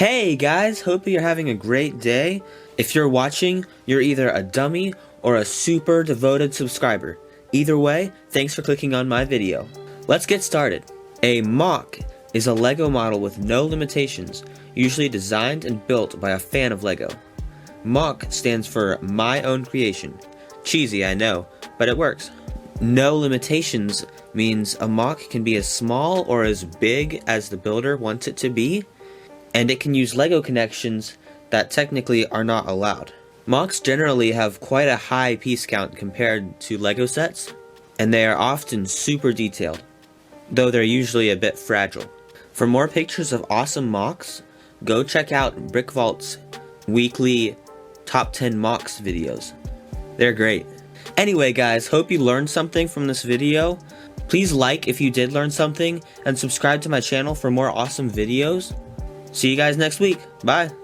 Hey guys, hope you're having a great day. If you're watching, you're either a dummy or a super devoted subscriber. Either way, thanks for clicking on my video. Let's get started. A MOC is a Lego model with no limitations, usually designed and built by a fan of Lego. MOC stands for My Own Creation. Cheesy, I know, but it works. No limitations means a MOC can be as small or as big as the builder wants it to be, and it can use Lego connections that technically are not allowed. MOCs generally have quite a high piece count compared to Lego sets, and they are often super detailed, though they're usually a bit fragile. For more pictures of awesome MOCs, go check out BrickVault's weekly Top 10 MOCs videos. They're great. Anyway guys, hope you learned something from this video. Please like if you did learn something, and subscribe to my channel for more awesome videos. See you guys next week. Bye.